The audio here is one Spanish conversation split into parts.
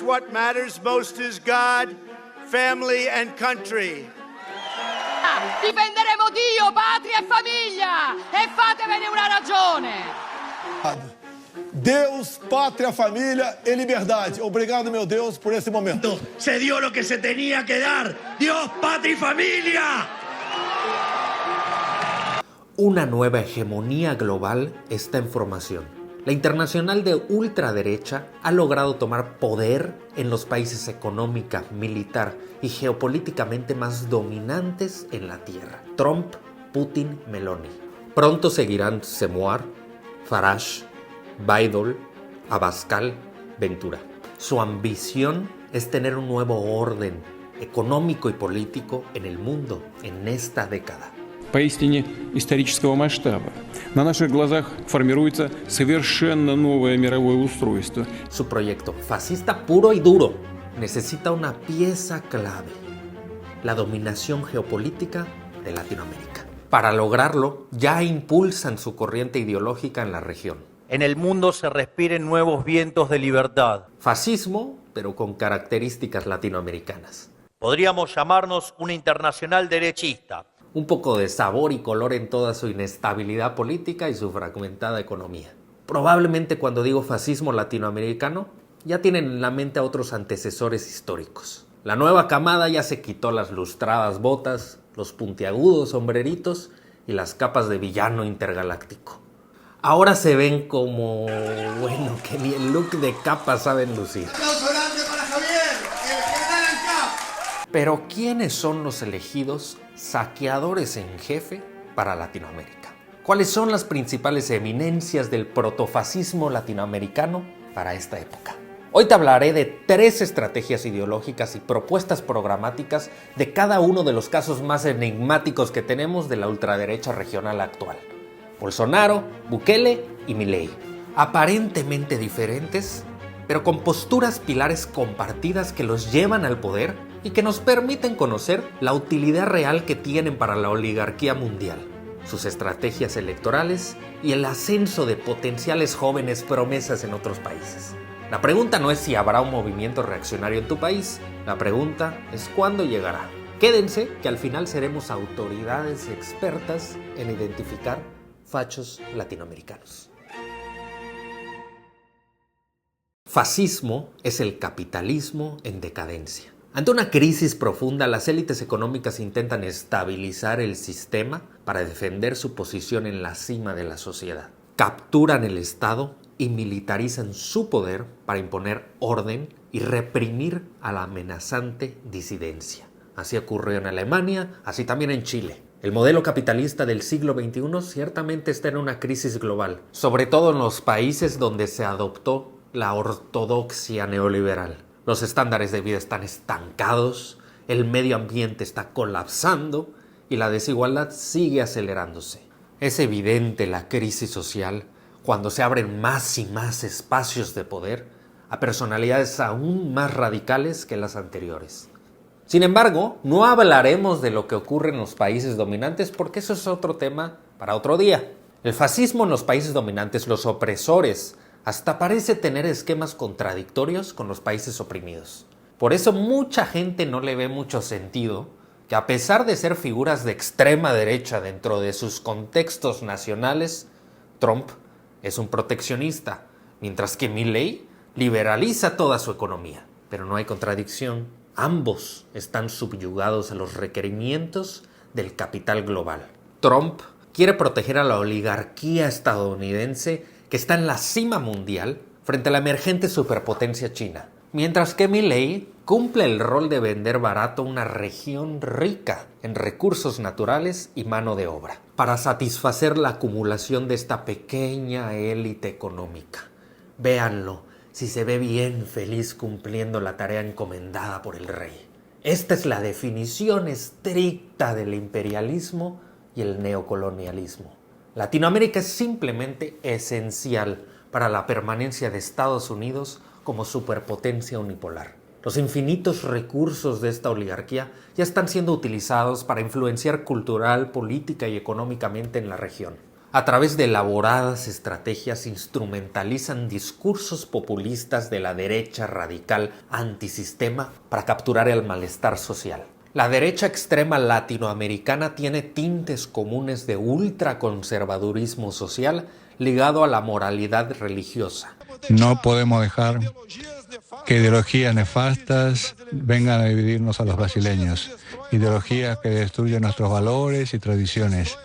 What matters most is God, family and country. Difenderemo Dio, patria e famiglia e fatevene una ragione. Deus, pátria, família e liberdade. Obrigado, meu Deus, por esse momento. Se dio lo que se tenía que dar. Dios, patria y familia. Una nueva hegemonía global está en formación. La internacional de ultraderecha ha logrado tomar poder en los países económica, militar y geopolíticamente más dominantes en la Tierra. Trump, Putin, Meloni. Pronto seguirán Seymour, Farage, Biden, Abascal, Ventura. Su ambición es tener un nuevo orden económico y político en el mundo en esta década. Поистине исторического масштаба. На наших глазах формируется совершенно новое мировое устройство. Su proyecto, fascista puro y duro, necesita una pieza clave: la dominación geopolítica de Latinoamérica. Para lograrlo, ya impulsan su corriente ideológica en la región. En el mundo se respiren nuevos vientos de libertad. Fascismo, pero con características latinoamericanas. Podríamos llamarnos una internacional derechista. Un poco de sabor y color en toda su inestabilidad política y su fragmentada economía. Probablemente cuando digo fascismo latinoamericano, ya tienen en la mente a otros antecesores históricos. La nueva camada ya se quitó las lustradas botas, los puntiagudos sombreritos y las capas de villano intergaláctico. Ahora se ven como, bueno, que ni el look de capa saben lucir. Pero ¿quiénes son los elegidos saqueadores en jefe para Latinoamérica? ¿Cuáles son las principales eminencias del protofascismo latinoamericano para esta época? Hoy te hablaré de 3 estrategias ideológicas y propuestas programáticas de cada uno de los casos más enigmáticos que tenemos de la ultraderecha regional actual. Bolsonaro, Bukele y Milei. Aparentemente diferentes, pero con posturas pilares compartidas que los llevan al poder y que nos permiten conocer la utilidad real que tienen para la oligarquía mundial, sus estrategias electorales y el ascenso de potenciales jóvenes promesas en otros países. La pregunta no es si habrá un movimiento reaccionario en tu país, la pregunta es cuándo llegará. Quédense que al final seremos autoridades expertas en identificar fachos latinoamericanos. Fascismo es el capitalismo en decadencia. Ante una crisis profunda, las élites económicas intentan estabilizar el sistema para defender su posición en la cima de la sociedad. Capturan el Estado y militarizan su poder para imponer orden y reprimir a la amenazante disidencia. Así ocurrió en Alemania, así también en Chile. El modelo capitalista del siglo XXI ciertamente está en una crisis global, sobre todo en los países donde se adoptó la ortodoxia neoliberal. Los estándares de vida están estancados, el medio ambiente está colapsando y la desigualdad sigue acelerándose. Es evidente la crisis social cuando se abren más y más espacios de poder a personalidades aún más radicales que las anteriores. Sin embargo, no hablaremos de lo que ocurre en los países dominantes porque eso es otro tema para otro día. El fascismo en los países dominantes, los opresores, hasta parece tener esquemas contradictorios con los países oprimidos. Por eso mucha gente no le ve mucho sentido que, a pesar de ser figuras de extrema derecha dentro de sus contextos nacionales, Trump es un proteccionista, mientras que Milei liberaliza toda su economía. Pero no hay contradicción. Ambos están subyugados a los requerimientos del capital global. Trump quiere proteger a la oligarquía estadounidense que está en la cima mundial frente a la emergente superpotencia china, mientras que Milei cumple el rol de vender barato una región rica en recursos naturales y mano de obra, para satisfacer la acumulación de esta pequeña élite económica. Véanlo, si se ve bien feliz cumpliendo la tarea encomendada por el rey. Esta es la definición estricta del imperialismo y el neocolonialismo. Latinoamérica es simplemente esencial para la permanencia de Estados Unidos como superpotencia unipolar. Los infinitos recursos de esta oligarquía ya están siendo utilizados para influenciar cultural, política y económicamente en la región. A través de elaboradas estrategias instrumentalizan discursos populistas de la derecha radical antisistema para capturar el malestar social. La derecha extrema latinoamericana tiene tintes comunes de ultraconservadurismo social ligado a la moralidad religiosa. No podemos dejar que ideologías nefastas vengan a dividirnos a los brasileños. Ideologías que destruyen nuestros valores y tradiciones,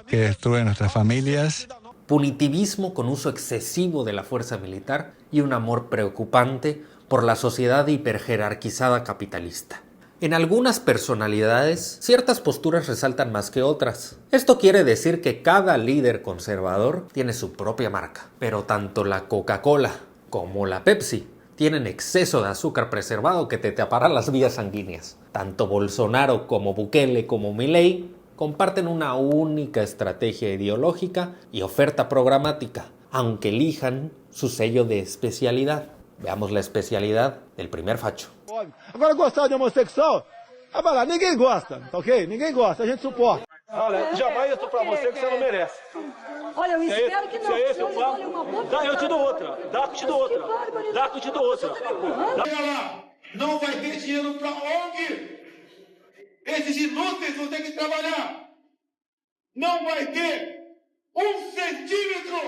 que destruyen nuestras familias. Punitivismo con uso excesivo de la fuerza militar y un amor preocupante por la sociedad hiperjerarquizada capitalista. En algunas personalidades, ciertas posturas resaltan más que otras. Esto quiere decir que cada líder conservador tiene su propia marca, pero tanto la Coca-Cola como la Pepsi tienen exceso de azúcar preservado que te tapará las vías sanguíneas. Tanto Bolsonaro como Bukele como Milei comparten una única estrategia ideológica y oferta programática, aunque elijan su sello de especialidad. Veamos la especialidad del primer facho. Agora, gostar de homossexual, vai lá, ninguém gosta, tá ok? Ninguém gosta, a gente suporta. Olha, jamais estuprar você que você não merece. Olha, eu espero que não. Se é esse o papo, dá, eu te dou outra. Dá que te dou outra. Dá que te dou outra. Olha lá, não vai ter dinheiro para ONG. Esses inúteis vão ter que trabalhar. Não vai ter 1 centímetro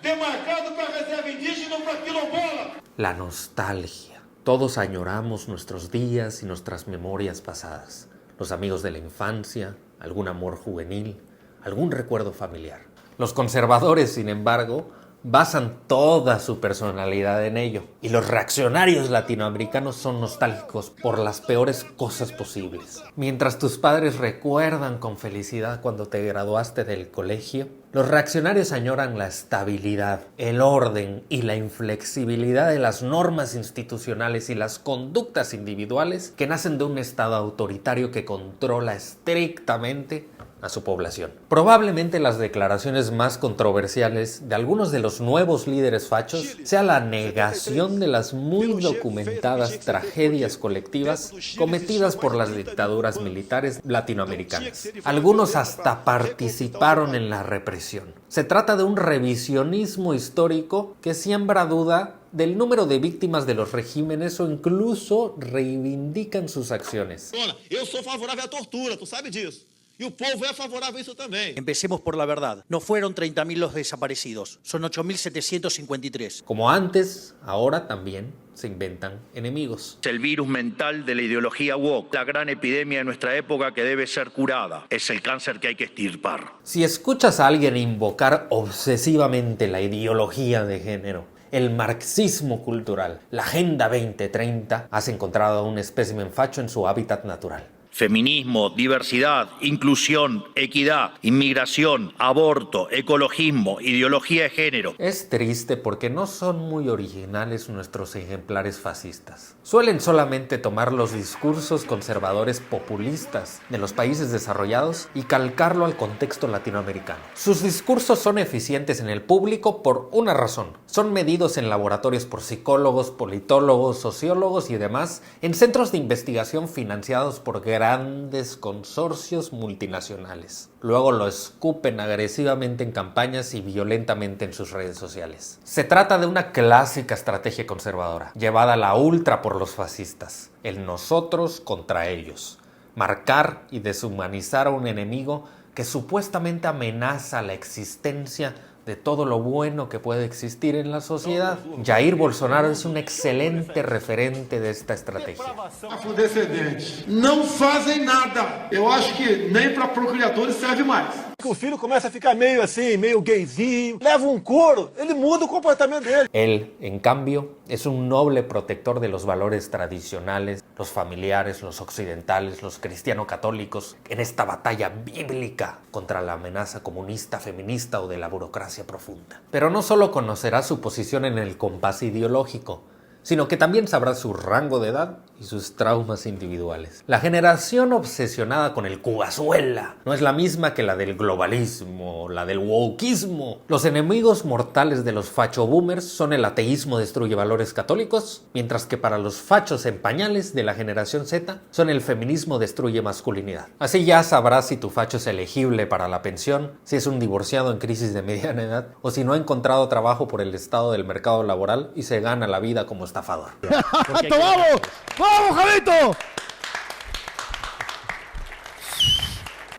demarcado para reserva indígena ou para quilombola. La nostalgia. Todos añoramos nuestros días y nuestras memorias pasadas, los amigos de la infancia, algún amor juvenil, algún recuerdo familiar. Los conservadores, sin embargo, basan toda su personalidad en ello, y los reaccionarios latinoamericanos son nostálgicos por las peores cosas posibles. Mientras tus padres recuerdan con felicidad cuando te graduaste del colegio, los reaccionarios añoran la estabilidad, el orden y la inflexibilidad de las normas institucionales y las conductas individuales que nacen de un Estado autoritario que controla estrictamente a su población. Probablemente las declaraciones más controversiales de algunos de los nuevos líderes fachos sea la negación de las muy documentadas tragedias colectivas cometidas por las dictaduras militares latinoamericanas. Algunos hasta participaron en la represión. Se trata de un revisionismo histórico que siembra duda del número de víctimas de los regímenes o incluso reivindican sus acciones. Eu sou favorável à tortura, tu sabe disso. Y el pueblo es favorable a eso también. Empecemos por la verdad. No fueron 30.000 los desaparecidos, son 8.753. Como antes, ahora también se inventan enemigos. Es el virus mental de la ideología woke, la gran epidemia de nuestra época que debe ser curada. Es el cáncer que hay que extirpar. Si escuchas a alguien invocar obsesivamente la ideología de género, el marxismo cultural, la Agenda 2030, has encontrado a un espécimen facho en su hábitat natural. Feminismo, diversidad, inclusión, equidad, inmigración, aborto, ecologismo, ideología de género. Es triste porque no son muy originales nuestros ejemplares fascistas. Suelen solamente tomar los discursos conservadores populistas de los países desarrollados y calcarlo al contexto latinoamericano. Sus discursos son eficientes en el público por una razón. Son medidos en laboratorios por psicólogos, politólogos, sociólogos y demás en centros de investigación financiados por grandes consorcios multinacionales. Luego lo escupen agresivamente en campañas y violentamente en sus redes sociales. Se trata de una clásica estrategia conservadora, llevada a la ultra por los fascistas. El nosotros contra ellos. Marcar y deshumanizar a un enemigo que supuestamente amenaza la existencia de todo lo bueno que puede existir en la sociedad. Jair Bolsonaro es un excelente referente de esta estrategia. Afrodescendentes não fazem nada. Eu acho que nem para procriadores serve mais. O filho começa a ficar meio assim, meio gayzinho, leva um couro, ele muda o comportamento dele. Él, en cambio, es un noble protector de los valores tradicionales, los familiares, los occidentales, los cristiano-católicos, en esta batalla bíblica contra la amenaza comunista, feminista o de la burocracia profunda. Pero no solo conocerá su posición en el compás ideológico, sino que también sabrá su rango de edad y sus traumas individuales. La generación obsesionada con el Cubazuela no es la misma que la del globalismo, la del wokeismo. Los enemigos mortales de los facho boomers son el ateísmo destruye valores católicos, mientras que para los fachos en pañales de la generación Z son el feminismo destruye masculinidad. Así ya sabrás si tu facho es elegible para la pensión, si es un divorciado en crisis de mediana edad o si no ha encontrado trabajo por el estado del mercado laboral y se gana la vida como estafador. ¡Vamos! ¡Vamos, Javito!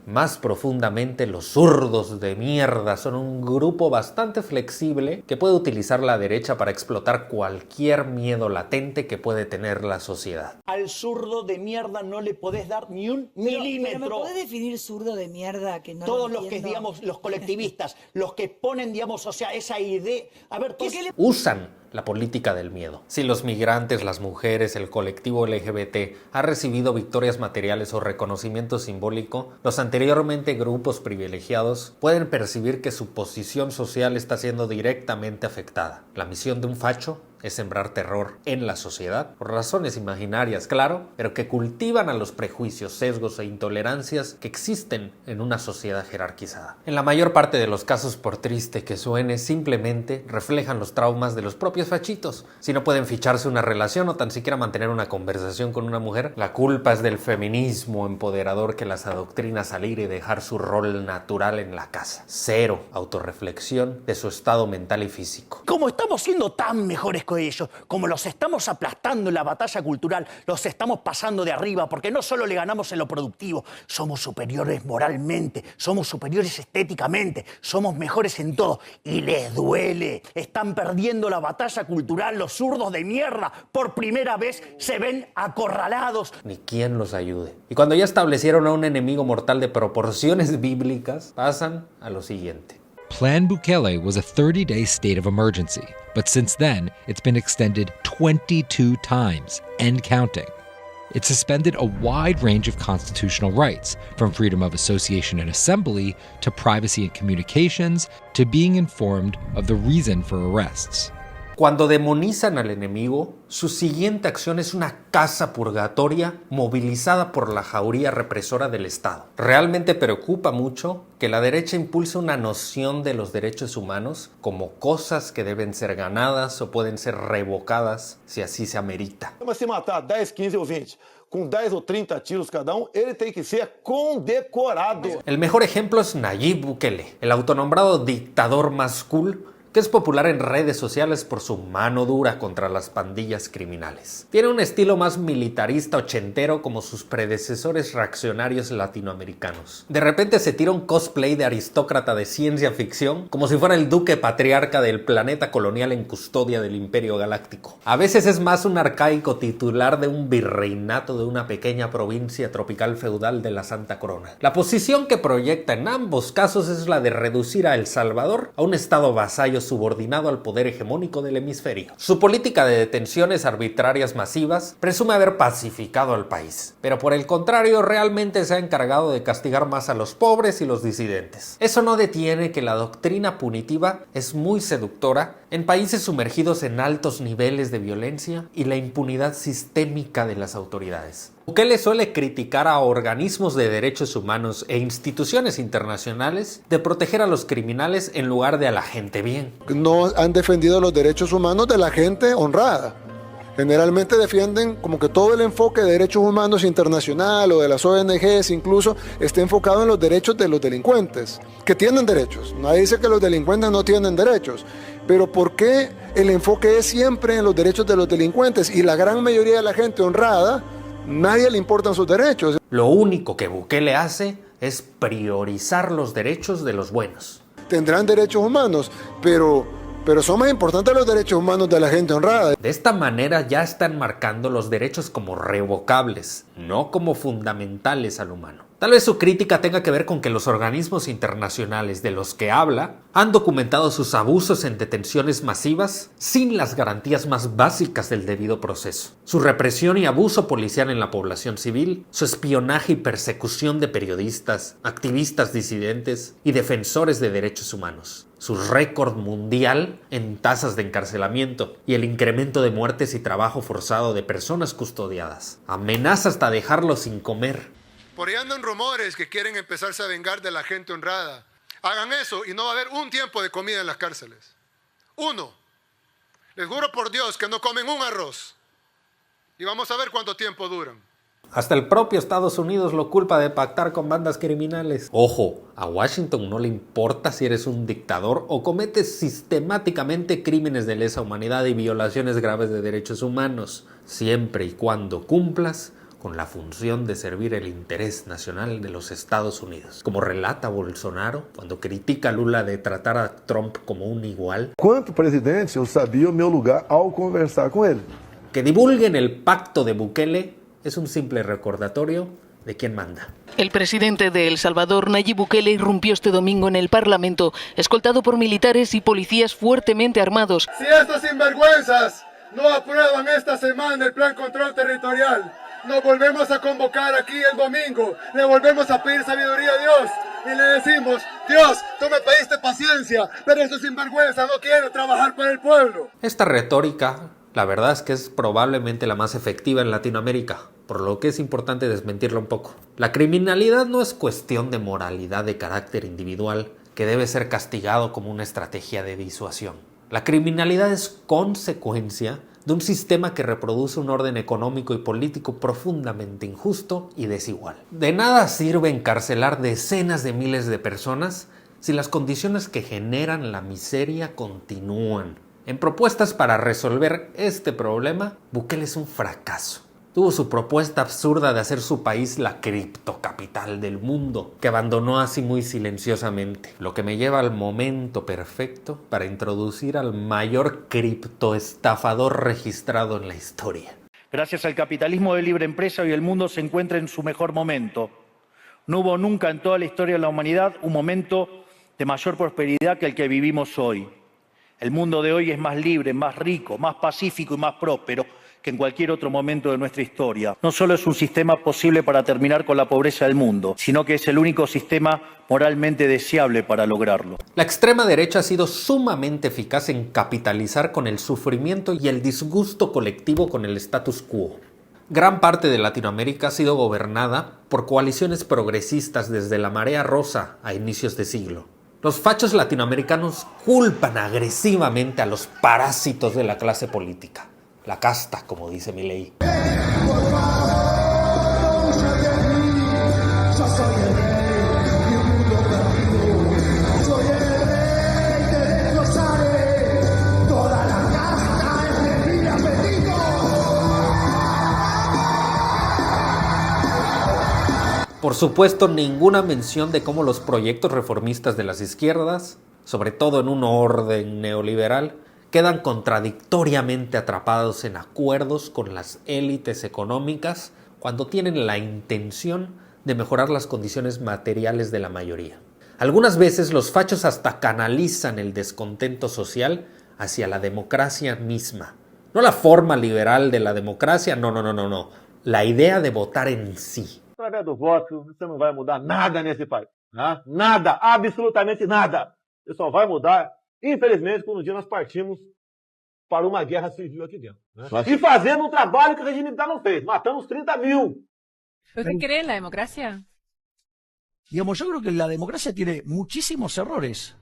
Más profundamente, los zurdos de mierda son un grupo bastante flexible que puede utilizar la derecha para explotar cualquier miedo latente que puede tener la sociedad. Al zurdo de mierda no le podés dar ni un milímetro. Pero ¿me podés definir zurdo de mierda? Que no todos lo los que, entiendo. digamos, los colectivistas, los que ponen, digamos, o sea, esa idea... A ver, Usan la política del miedo. Si los migrantes, las mujeres, el colectivo LGBT ha recibido victorias materiales o reconocimiento simbólico, los anteriormente grupos privilegiados pueden percibir que su posición social está siendo directamente afectada. La misión de un facho es sembrar terror en la sociedad, por razones imaginarias, claro, pero que cultivan a los prejuicios, sesgos e intolerancias que existen en una sociedad jerarquizada. En la mayor parte de los casos, por triste que suene, simplemente reflejan los traumas de los propios fachitos. Si no pueden ficharse una relación o tan siquiera mantener una conversación con una mujer, la culpa es del feminismo empoderador que las adoctrina a salir y dejar su rol natural en la casa. Cero autorreflexión de su estado mental y físico. Como estamos siendo tan mejores que ellos, como los estamos aplastando en la batalla cultural, los estamos pasando de arriba, porque no solo le ganamos en lo productivo, somos superiores moralmente, somos superiores estéticamente, somos mejores en todo, y les duele. Están perdiendo la batalla cultural, los zurdos de mierda, por primera vez se ven acorralados. Ni quien los ayude. Y cuando ya establecieron a un enemigo mortal de proporciones bíblicas, pasan a lo siguiente. Plan Bukele was a 30-day state of emergency, but since then, it's been extended 22 times and counting. It suspended a wide range of constitutional rights, from freedom of association and assembly to privacy in communications to being informed of the reason for arrests. Cuando demonizan al enemigo, su siguiente acción es una casa purgatoria movilizada por la jauría represora del Estado. Realmente preocupa mucho que la derecha impulse una noción de los derechos humanos como cosas que deben ser ganadas o pueden ser revocadas si así se amerita. Mas se matar 10, 15 ou 20 com 10 ou 30 tiros cada ele tem que ser condecorado. El mejor ejemplo es Nayib Bukele, el autonombrado dictador más cool, que es popular en redes sociales por su mano dura contra las pandillas criminales. Tiene un estilo más militarista ochentero como sus predecesores reaccionarios latinoamericanos. De repente se tira un cosplay de aristócrata de ciencia ficción como si fuera el duque patriarca del planeta colonial en custodia del Imperio Galáctico. A veces es más un arcaico titular de un virreinato de una pequeña provincia tropical feudal de la Santa Corona. La posición que proyecta en ambos casos es la de reducir a El Salvador a un estado vasallo subordinado al poder hegemónico del hemisferio. Su política de detenciones arbitrarias masivas presume haber pacificado al país, pero por el contrario realmente se ha encargado de castigar más a los pobres y los disidentes. Eso no detiene que la doctrina punitiva es muy seductora en países sumergidos en altos niveles de violencia y la impunidad sistémica de las autoridades. Bukele suele criticar a organismos de derechos humanos e instituciones internacionales de proteger a los criminales en lugar de a la gente bien. No han defendido los derechos humanos de la gente honrada. Generalmente defienden como que todo el enfoque de derechos humanos internacional o de las ONGs incluso esté enfocado en los derechos de los delincuentes, que tienen derechos. Nadie dice que los delincuentes no tienen derechos, pero ¿por qué el enfoque es siempre en los derechos de los delincuentes? Y la gran mayoría de la gente honrada, nadie le importan sus derechos. Lo único que Bukele hace es priorizar los derechos de los buenos. Tendrán derechos humanos, pero son más importantes los derechos humanos de la gente honrada. De esta manera ya están marcando los derechos como revocables, no como fundamentales al humano. Tal vez su crítica tenga que ver con que los organismos internacionales de los que habla han documentado sus abusos en detenciones masivas sin las garantías más básicas del debido proceso. Su represión y abuso policial en la población civil, su espionaje y persecución de periodistas, activistas disidentes y defensores de derechos humanos. Su récord mundial en tasas de encarcelamiento y el incremento de muertes y trabajo forzado de personas custodiadas. Amenaza hasta dejarlos sin comer. Por ahí andan rumores que quieren empezarse a vengar de la gente honrada. Hagan eso y no va a haber un tiempo de comida en las cárceles. 1. Les juro por Dios que no comen un arroz. Y vamos a ver cuánto tiempo duran. Hasta el propio Estados Unidos lo culpa de pactar con bandas criminales. Ojo, a Washington no le importa si eres un dictador o cometes sistemáticamente crímenes de lesa humanidad y violaciones graves de derechos humanos, siempre y cuando cumplas con la función de servir el interés nacional de los Estados Unidos. Como relata Bolsonaro cuando critica a Lula de tratar a Trump como un igual. Quanto presidente, eu sabia o meu lugar ao conversar com ele. Que divulguen el pacto de Bukele es un simple recordatorio de quién manda. El presidente de El Salvador, Nayib Bukele, irrumpió este domingo en el Parlamento, escoltado por militares y policías fuertemente armados. Si estos sinvergüenzas no aprueban esta semana el plan control territorial, nos volvemos a convocar aquí el domingo, le volvemos a pedir sabiduría a Dios y le decimos: Dios, tú me pediste paciencia, pero estos sinvergüenzas no quieren trabajar para el pueblo. Esta retórica, la verdad es que es probablemente la más efectiva en Latinoamérica, por lo que es importante desmentirla un poco. La criminalidad no es cuestión de moralidad de carácter individual que debe ser castigado como una estrategia de disuasión. La criminalidad es consecuencia de un sistema que reproduce un orden económico y político profundamente injusto y desigual. De nada sirve encarcelar decenas de miles de personas si las condiciones que generan la miseria continúan. En propuestas para resolver este problema, Bukele es un fracaso. Tuvo su propuesta absurda de hacer su país la criptocapital del mundo, que abandonó así muy silenciosamente, lo que me lleva al momento perfecto para introducir al mayor criptoestafador registrado en la historia. Gracias al capitalismo de libre empresa, hoy el mundo se encuentra en su mejor momento. No hubo nunca en toda la historia de la humanidad un momento de mayor prosperidad que el que vivimos hoy. El mundo de hoy es más libre, más rico, más pacífico y más próspero que en cualquier otro momento de nuestra historia. No solo es un sistema posible para terminar con la pobreza del mundo, sino que es el único sistema moralmente deseable para lograrlo. La extrema derecha ha sido sumamente eficaz en capitalizar con el sufrimiento y el disgusto colectivo con el status quo. Gran parte de Latinoamérica ha sido gobernada por coaliciones progresistas desde la Marea Rosa a inicios de siglo. Los fachos latinoamericanos culpan agresivamente a los parásitos de la clase política. La casta, como dice Milei. Por supuesto, ninguna mención de cómo los proyectos reformistas de las izquierdas, sobre todo en un orden neoliberal, quedan contradictoriamente atrapados en acuerdos con las élites económicas cuando tienen la intención de mejorar las condiciones materiales de la mayoría. Algunas veces los fachos hasta canalizan el descontento social hacia la democracia misma. No la forma liberal de la democracia, no. La idea de votar en sí. Através do voto, você não vai mudar nada nesse país. Né? Nada, absolutamente nada. Isso só vai mudar, infelizmente, quando um dia nós partimos para uma guerra civil aqui dentro. Né? E fazendo um trabalho que o regime militar não fez, matando os 30.000. ¿Usted cree en la democracia? Digamos, yo creo que la democracia tiene muchísimos errores.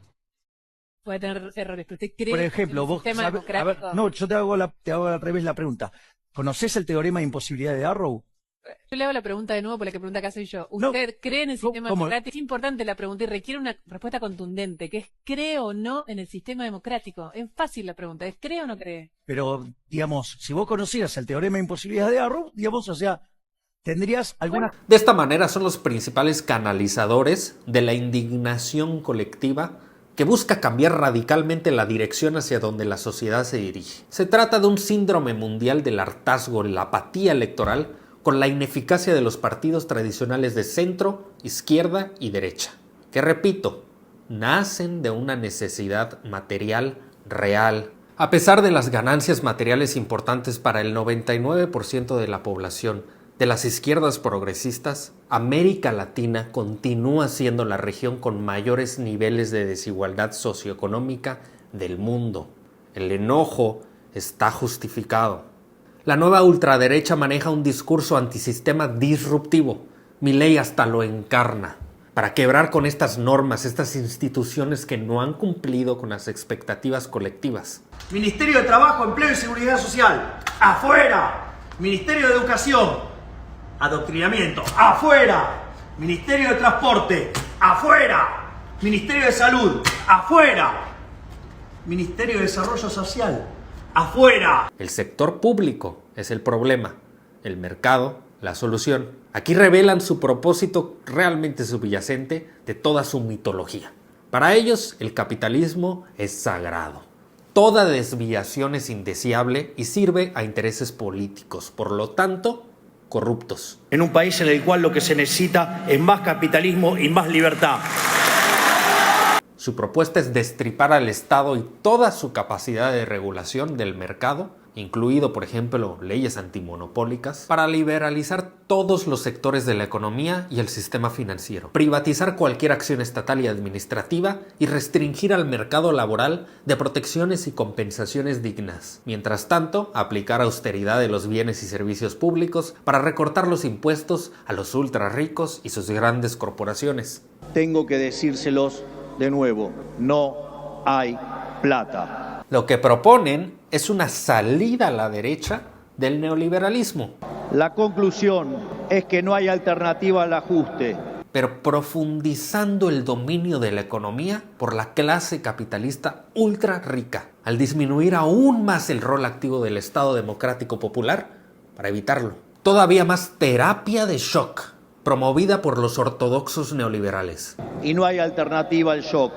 Puede tener errores, pero usted cree Por ejemplo, en el vos sistema sabés, democrático. a ver, no, yo te hago al revés la pregunta. ¿Conocés el teorema de imposibilidad de Arrow? Yo le hago la pregunta de nuevo por la que pregunta acá soy yo. ¿Usted cree en el sistema democrático? Es importante la pregunta y requiere una respuesta contundente, que es ¿cree o no en el sistema democrático? Es fácil la pregunta, ¿es cree o no cree? Pero, digamos, si vos conocieras el teorema de imposibilidad de Arrow, digamos, o sea, tendrías alguna... De esta manera son los principales canalizadores de la indignación colectiva que busca cambiar radicalmente la dirección hacia donde la sociedad se dirige. Se trata de un síndrome mundial del hartazgo, la apatía electoral, con la ineficacia de los partidos tradicionales de centro, izquierda y derecha, que repito, nacen de una necesidad material real. A pesar de las ganancias materiales importantes para el 99% de la población de las izquierdas progresistas, América Latina continúa siendo la región con mayores niveles de desigualdad socioeconómica del mundo. El enojo está justificado. La nueva ultraderecha maneja un discurso antisistema disruptivo. Milei hasta lo encarna. Para quebrar con estas normas, estas instituciones que no han cumplido con las expectativas colectivas. Ministerio de Trabajo, Empleo y Seguridad Social, afuera. Ministerio de Educación, adoctrinamiento, afuera. Ministerio de Transporte, afuera. Ministerio de Salud, afuera. Ministerio de Desarrollo Social, afuera. El sector público es el problema, el mercado la solución. Aquí revelan su propósito realmente subyacente de toda su mitología. Para ellos, el capitalismo es sagrado. Toda desviación es indeseable y sirve a intereses políticos, por lo tanto, corruptos. En un país en el cual lo que se necesita es más capitalismo y más libertad. Su propuesta es destripar al Estado y toda su capacidad de regulación del mercado, incluido, por ejemplo, leyes antimonopólicas, para liberalizar todos los sectores de la economía y el sistema financiero, privatizar cualquier acción estatal y administrativa y restringir al mercado laboral de protecciones y compensaciones dignas. Mientras tanto, aplicar austeridad de los bienes y servicios públicos para recortar los impuestos a los ultra ricos y sus grandes corporaciones. Tengo que decírselos de nuevo, no hay plata. Lo que proponen es una salida a la derecha del neoliberalismo. La conclusión es que no hay alternativa al ajuste. Pero profundizando el dominio de la economía por la clase capitalista ultra rica, al disminuir aún más el rol activo del Estado Democrático Popular para evitarlo. Todavía más terapia de shock, promovida por los ortodoxos neoliberales. Y no hay alternativa al shock.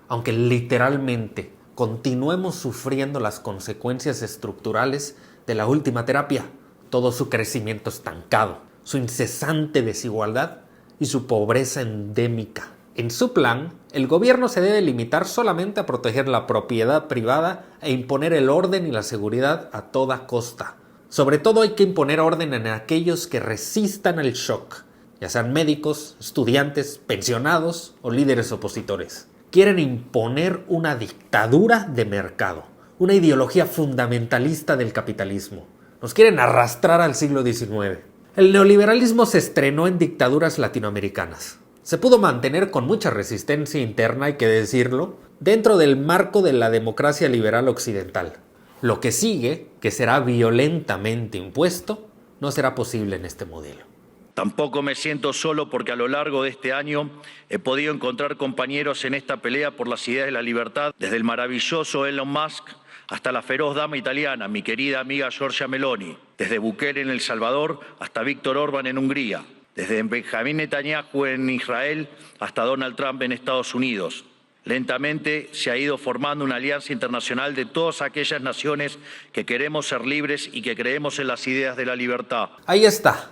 Aunque literalmente continuemos sufriendo las consecuencias estructurales de la última terapia, todo su crecimiento estancado, su incesante desigualdad y su pobreza endémica. En su plan, el gobierno se debe limitar solamente a proteger la propiedad privada e imponer el orden y la seguridad a toda costa. Sobre todo hay que imponer orden en aquellos que resistan el shock, ya sean médicos, estudiantes, pensionados o líderes opositores. Quieren imponer una dictadura de mercado, una ideología fundamentalista del capitalismo. Nos quieren arrastrar al siglo XIX. El neoliberalismo se estrenó en dictaduras latinoamericanas. Se pudo mantener con mucha resistencia interna, hay que decirlo, dentro del marco de la democracia liberal occidental. Lo que sigue, que será violentamente impuesto, no será posible en este modelo. Tampoco me siento solo porque a lo largo de este año he podido encontrar compañeros en esta pelea por las ideas de la libertad, desde el maravilloso Elon Musk hasta la feroz dama italiana, mi querida amiga Giorgia Meloni, desde Bukele en El Salvador hasta Víctor Orbán en Hungría, desde Benjamín Netanyahu en Israel hasta Donald Trump en Estados Unidos. Lentamente se ha ido formando una alianza internacional de todas aquellas naciones que queremos ser libres y que creemos en las ideas de la libertad. Ahí está.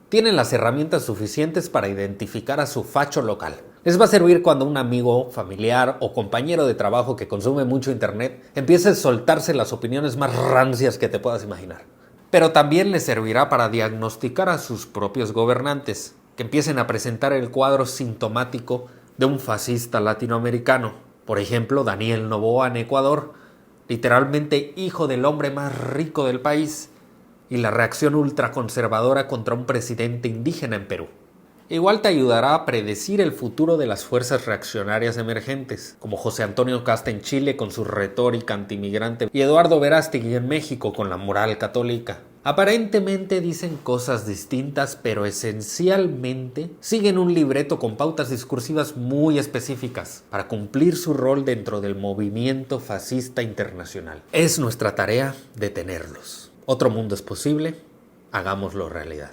Tienen las herramientas suficientes para identificar a su facho local. Les va a servir cuando un amigo, familiar o compañero de trabajo que consume mucho internet empiece a soltarse las opiniones más rancias que te puedas imaginar. Pero también les servirá para diagnosticar a sus propios gobernantes, que empiecen a presentar el cuadro sintomático de un fascista latinoamericano. Por ejemplo, Daniel Noboa en Ecuador, literalmente hijo del hombre más rico del país, y la reacción ultraconservadora contra un presidente indígena en Perú. Igual te ayudará a predecir el futuro de las fuerzas reaccionarias emergentes, como José Antonio Casta en Chile con su retórica antimigrante y Eduardo Verástegui en México con la moral católica. Aparentemente dicen cosas distintas, pero esencialmente siguen un libreto con pautas discursivas muy específicas para cumplir su rol dentro del movimiento fascista internacional. Es nuestra tarea detenerlos. Otro mundo es posible, hagámoslo realidad.